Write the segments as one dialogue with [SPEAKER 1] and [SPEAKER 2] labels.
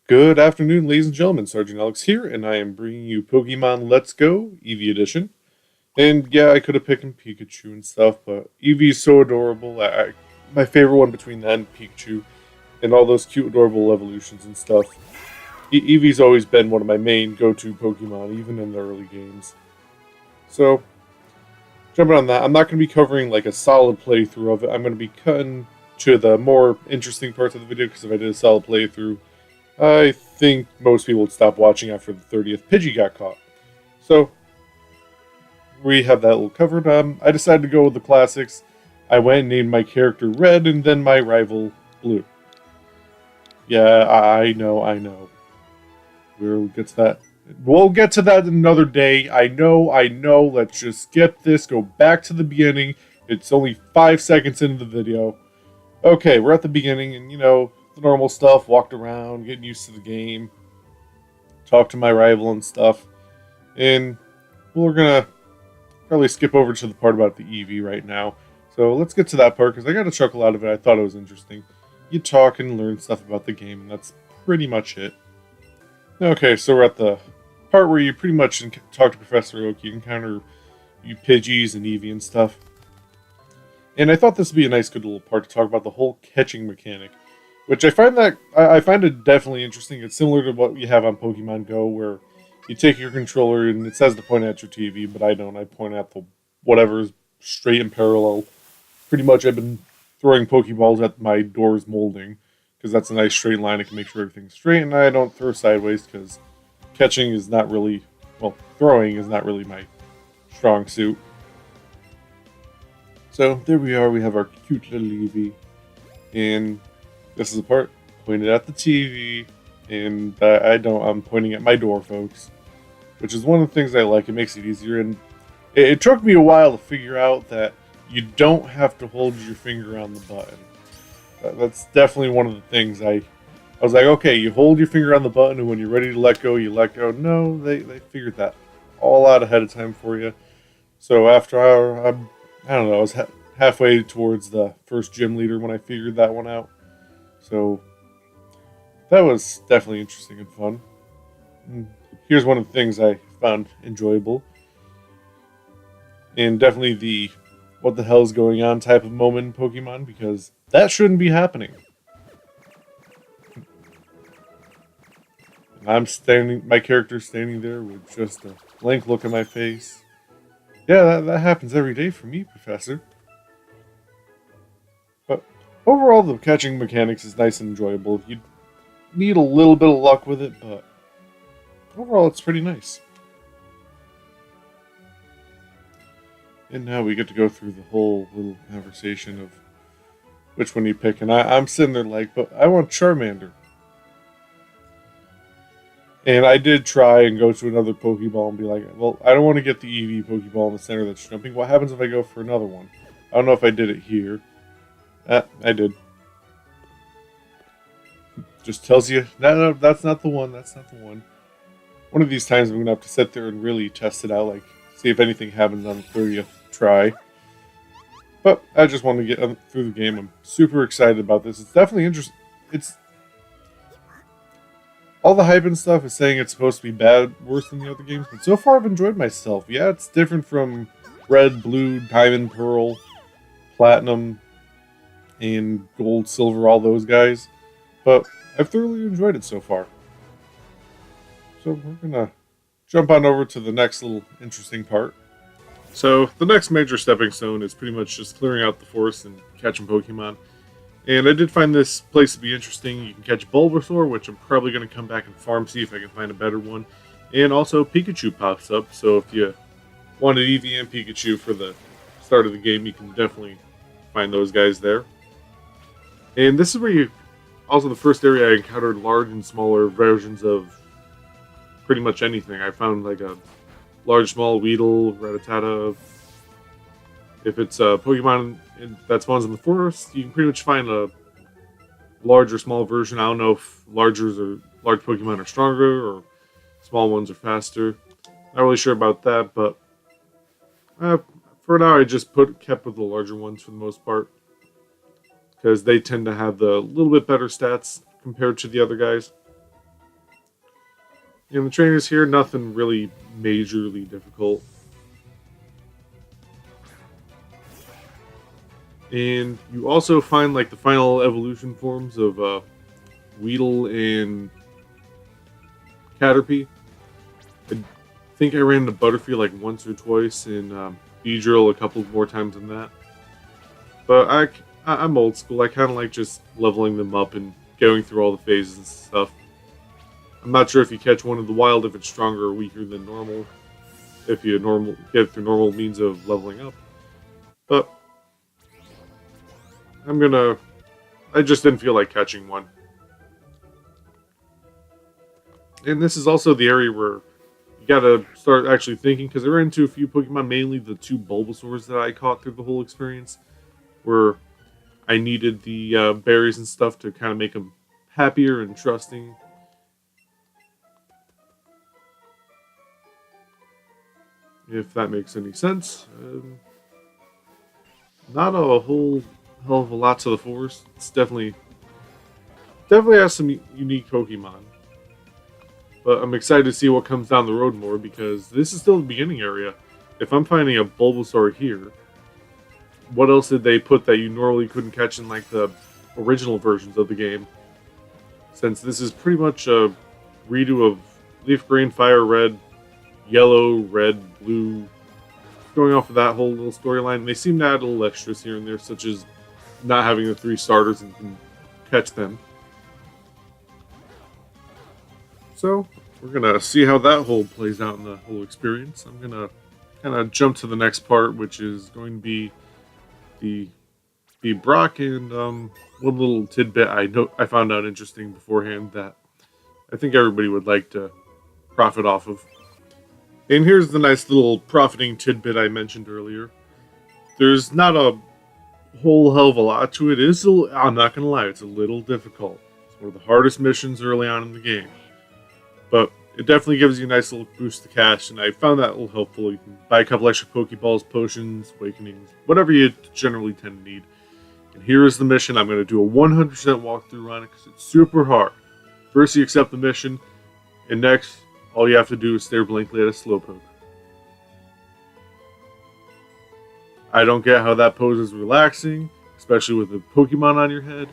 [SPEAKER 1] Good afternoon, ladies and gentlemen. Sergeant Alex here, and I am bringing you Pokemon Let's Go Eevee Edition. And yeah, I could have picked Pikachu and stuff, but Eevee's so adorable. My favorite one between that and Pikachu, and all those cute, adorable evolutions and stuff. Eevee's always been one of my main go-to Pokemon, even in the early games. So, jumping on that, I'm not going to be covering like a solid playthrough of it. I'm going to be cutting to the more interesting parts of the video, because if I did a solid playthrough, I think most people would stop watching after the 30th Pidgey got caught. So, we have that little covered. I decided to go with the classics. I went and named my character Red and then my rival Blue. Yeah, I know. We'll get to that. We'll get to that another day. I know. Let's just get this. Go back to the beginning. It's only 5 seconds into the video. Okay, we're at the beginning, and the normal stuff. Walked around, getting used to the game. Talked to my rival and stuff. And we're gonna probably skip over to the part about the Eevee right now. So let's get to that part, because I got a chuckle out of it. I thought it was interesting. You talk and learn stuff about the game, and that's pretty much it. Okay, so we're at the part where you pretty much talk to Professor Oak. You encounter you Pidgeys and Eevee and stuff. And I thought this would be a nice, good little part to talk about the whole catching mechanic, which I find it definitely interesting. It's similar to what you have on Pokemon Go, where you take your controller and it says to point at your TV, but I don't. I point at the whatever's straight and parallel. Pretty much, I've been throwing Pokeballs at my door's molding, because that's a nice straight line. I can make sure everything's straight, and I don't throw sideways, because catching is not really, throwing is not really my strong suit. So there we are. We have our cute little Eevee, and this is the part pointed at the TV, and I'm pointing at my door, folks, which is one of the things I like. It makes it easier, and it took me a while to figure out that you don't have to hold your finger on the button. That's definitely one of the things I was like, okay, you hold your finger on the button, and when you're ready to let go, you let go. No, they figured that all out ahead of time for you. So after I don't know, I was halfway towards the first gym leader when I figured that one out. So that was definitely interesting and fun. And here's one of the things I found enjoyable, and definitely the what the hell is going on type of moment in Pokemon, because that shouldn't be happening. My character's standing there with just a blank look on my face. Yeah, that happens every day for me, Professor. But overall, the catching mechanics is nice and enjoyable. You need a little bit of luck with it, but overall, it's pretty nice. And now we get to go through the whole little conversation of which one you pick. And I'm sitting there like, but I want Charmander. And I did try and go to another Pokeball and be like, well, I don't want to get the Eevee Pokeball in the center that's jumping. What happens if I go for another one? I don't know if I did it here. I did. Just tells you, no, that's not the one. That's not the one. One of these times I'm going to have to sit there and really test it out, like see if anything happens on the 30th try. But I just want to get through the game. I'm super excited about this. It's definitely interesting. It's all the hype and stuff is saying it's supposed to be worse than the other games, but so far I've enjoyed myself. Yeah, it's different from Red, Blue, Diamond, Pearl, Platinum, and Gold, Silver, all those guys. But I've thoroughly enjoyed it so far. So we're gonna jump on over to the next little interesting part. So the next major stepping stone is pretty much just clearing out the forest and catching Pokemon. And I did find this place to be interesting. You can catch Bulbasaur, which I'm probably going to come back and farm, see if I can find a better one. And also Pikachu pops up, so if you wanted Eevee and Pikachu for the start of the game, you can definitely find those guys there. And this is where you... Also, the first area I encountered large and smaller versions of pretty much anything. I found like a large, small Weedle, Rattata. If it's a Pokemon that spawns in the forest, you can pretty much find a large or small version. I don't know if large Pokemon are stronger or small ones are faster. Not really sure about that, but for now I just kept with the larger ones for the most part, because they tend to have the little bit better stats compared to the other guys. And the trainers here, nothing really majorly difficult. And you also find like the final evolution forms of Weedle and Caterpie. I think I ran into Butterfree like once or twice, and Beedrill a couple more times than that. But I'm old school. I kind of like just leveling them up and going through all the phases and stuff. I'm not sure if you catch one in the wild if it's stronger or weaker than normal. If you get through normal means of leveling up, but I just didn't feel like catching one. And this is also the area where you gotta start actually thinking, because I ran into a few Pokemon, mainly the two Bulbasaurs that I caught through the whole experience, where I needed the berries and stuff to kind of make them happier and trusting. If that makes any sense. Not a whole hell of a lot to the forest. It's definitely has some unique Pokemon. But I'm excited to see what comes down the road more, because this is still the beginning area. If I'm finding a Bulbasaur here, what else did they put that you normally couldn't catch in like the original versions of the game? Since this is pretty much a redo of Leaf Green, Fire Red, Yellow, Red, Blue. Going off of that whole little storyline, they seem to add little extras here and there, such as not having the 3 starters and can catch them. So, we're going to see how that whole plays out in the whole experience. I'm going to kind of jump to the next part, which is going to be the Brock, and one little tidbit I found out interesting beforehand that I think everybody would like to profit off of. And here's the nice little profiting tidbit I mentioned earlier. There's not a whole hell of a lot to it. I'm not going to lie, it's a little difficult. It's one of the hardest missions early on in the game. But it definitely gives you a nice little boost to cash, and I found that a little helpful. You can buy a couple extra Pokeballs, potions, awakenings, whatever you generally tend to need. And here is the mission. I'm going to do a 100% walkthrough on it because it's super hard. First, you accept the mission, and next, all you have to do is stare blankly at a Slowpoke. I don't get how that pose is relaxing, especially with a Pokemon on your head,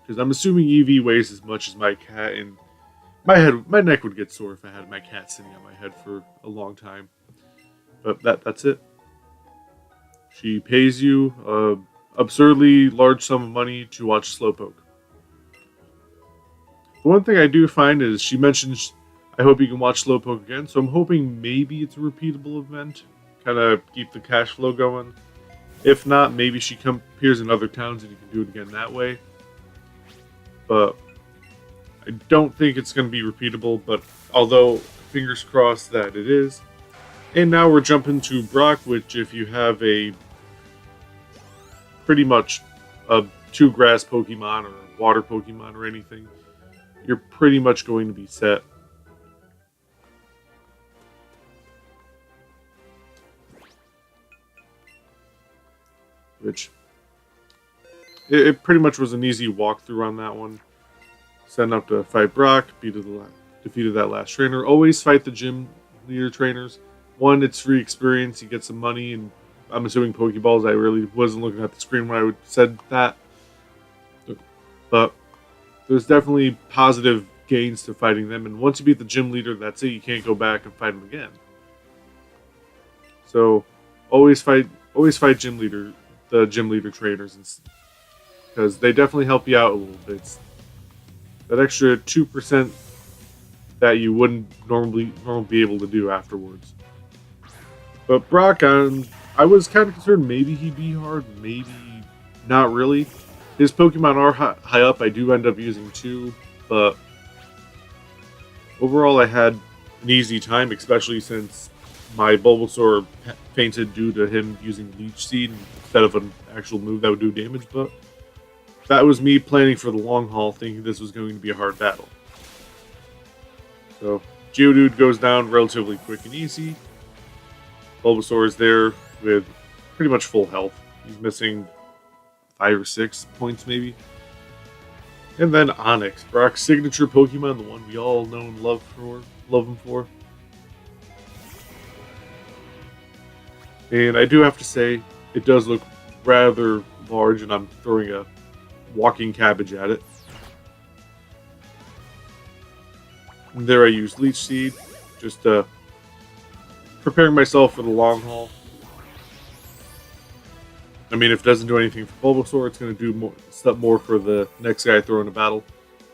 [SPEAKER 1] because I'm assuming Eevee weighs as much as my cat, and my neck would get sore if I had my cat sitting on my head for a long time. But that's it. She pays you an absurdly large sum of money to watch Slowpoke. The one thing I do find is she mentions, I hope you can watch Slowpoke again, so I'm hoping maybe it's a repeatable event, kind of keep the cash flow going. If not, maybe she appears in other towns and you can do it again that way. But I don't think it's going to be repeatable, but although fingers crossed that it is. And now we're jumping to Brock, which if you have a pretty much a 2 grass Pokemon or water Pokemon or anything, you're pretty much going to be set. Which it pretty much was an easy walkthrough on that one. Setting up to fight Brock, defeated that last trainer. Always fight the gym leader trainers. One, it's free experience, you get some money, and I'm assuming Pokeballs. I really wasn't looking at the screen when I said that. But there's definitely positive gains to fighting them, and once you beat the gym leader, that's it. You can't go back and fight him again. So always fight the gym leader trainers, because they definitely help you out a little bit. It's that extra 2% that you wouldn't normally be able to do afterwards. But Brock, I was kind of concerned maybe he'd be hard, maybe not really. His Pokemon are high up. I do end up using 2, but overall I had an easy time, especially since my Bulbasaur fainted due to him using Leech Seed instead of an actual move that would do damage. But that was me planning for the long haul, thinking this was going to be a hard battle. So Geodude goes down relatively quick and easy. Bulbasaur is there with pretty much full health. He's missing 5 or 6 points maybe. And then Onix, Brock's signature Pokemon, the one we all know and love for love him for. And I do have to say, it does look rather large, and I'm throwing a walking cabbage at it. And there I use Leech Seed, just preparing myself for the long haul. I mean, if it doesn't do anything for Bulbasaur, it's going to do more for the next guy I throw in a battle,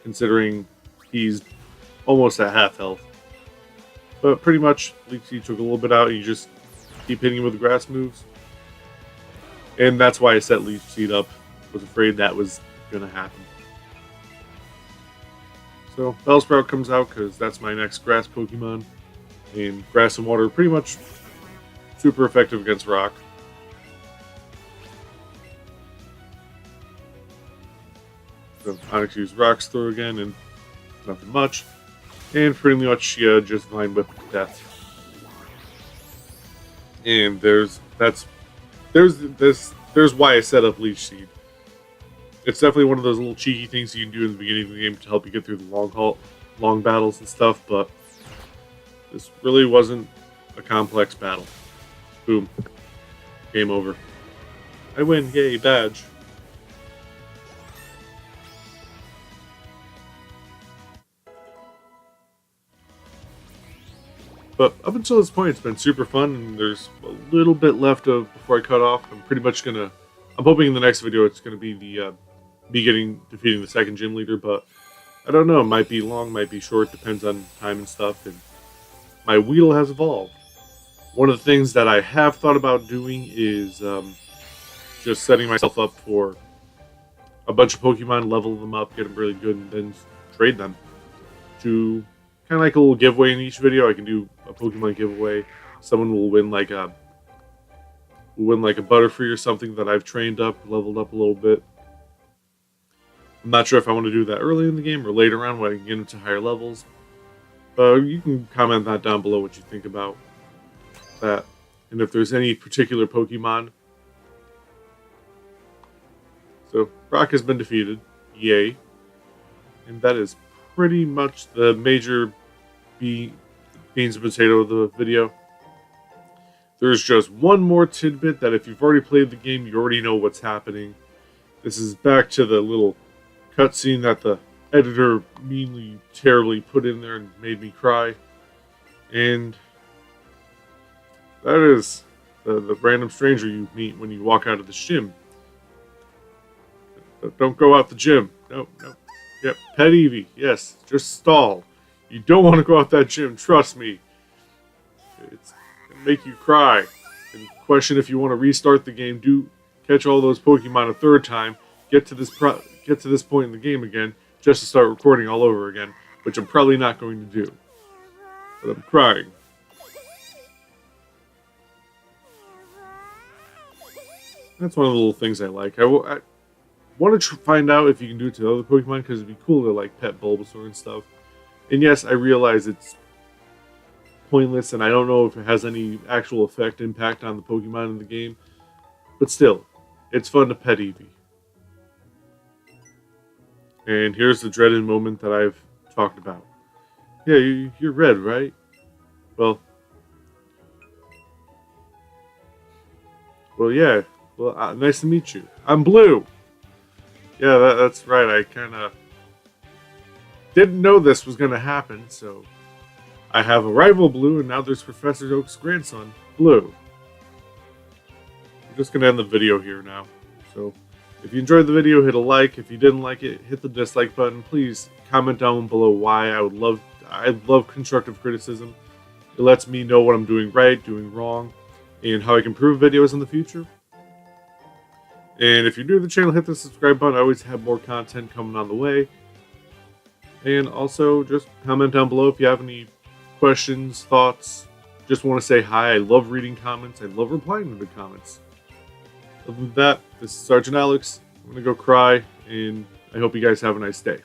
[SPEAKER 1] considering he's almost at half health. But pretty much, Leech Seed took a little bit out, and you just keep hitting him with the grass moves. And that's why I set Leech Seed up. Was afraid that was going to happen. So Bellsprout comes out because that's my next grass Pokemon. And grass and water are pretty much super effective against rock. So Onyx used Rock's Throw again, and nothing much. And pretty much just Vine Whip to death. And there's why I set up Leech Seed. It's definitely one of those little cheeky things you can do in the beginning of the game to help you get through the long battles and stuff, but this really wasn't a complex battle. Boom. Game over. I win, yay, badge. But up until this point, it's been super fun, and there's a little bit left of before I cut off. I'm hoping in the next video it's gonna be the defeating the second gym leader, but I don't know. It might be long, might be short, depends on time and stuff. And my Weedle has evolved. One of the things that I have thought about doing is just setting myself up for a bunch of Pokemon, level them up, get them really good, and then trade them to kind of like a little giveaway in each video. I can do a Pokemon giveaway. Someone will win like a Butterfree or something that I've trained up, leveled up a little bit. I'm not sure if I want to do that early in the game or later on when I can get into higher levels. You can comment that down below what you think about that. And if there's any particular Pokemon. So, Brock has been defeated. Yay. And that is pretty much the major beans and potato of the video. There's just one more tidbit that if you've already played the game, you already know what's happening. This is back to the little cutscene that the editor meanly, terribly put in there and made me cry. And that is the random stranger you meet when you walk out of the gym. Don't go out the gym. No. Yep, Pet Eevee. Yes, just stall. You don't want to go out that gym, trust me. It's going to make you cry. And question if you want to restart the game, do catch all those Pokemon a third time, get to this point in the game again, just to start recording all over again, which I'm probably not going to do. But I'm crying. That's one of the little things I like. I want to find out if you can do it to other Pokemon, because it'd be cool to like pet Bulbasaur and stuff. And yes, I realize it's pointless, and I don't know if it has any actual impact on the Pokemon in the game. But still, it's fun to pet Eevee. And here's the dreaded moment that I've talked about. Yeah, you're red, right? Well, yeah. Well, nice to meet you. I'm blue. Yeah, that's right. I kind of didn't know this was going to happen, so I have a rival Blue, and now there's Professor Oak's grandson, Blue. I'm just going to end the video here now. So, if you enjoyed the video, hit a like. If you didn't like it, hit the dislike button. please comment down below why. I love constructive criticism. It lets me know what I'm doing right, doing wrong, and how I can improve videos in the future. And if you're new to the channel, hit the subscribe button. I always have more content coming on the way. And also, just comment down below if you have any questions, thoughts. Just want to say hi. I love reading comments. I love replying to the comments. Other than that, this is Sergeant Alex. I'm going to go cry, and I hope you guys have a nice day.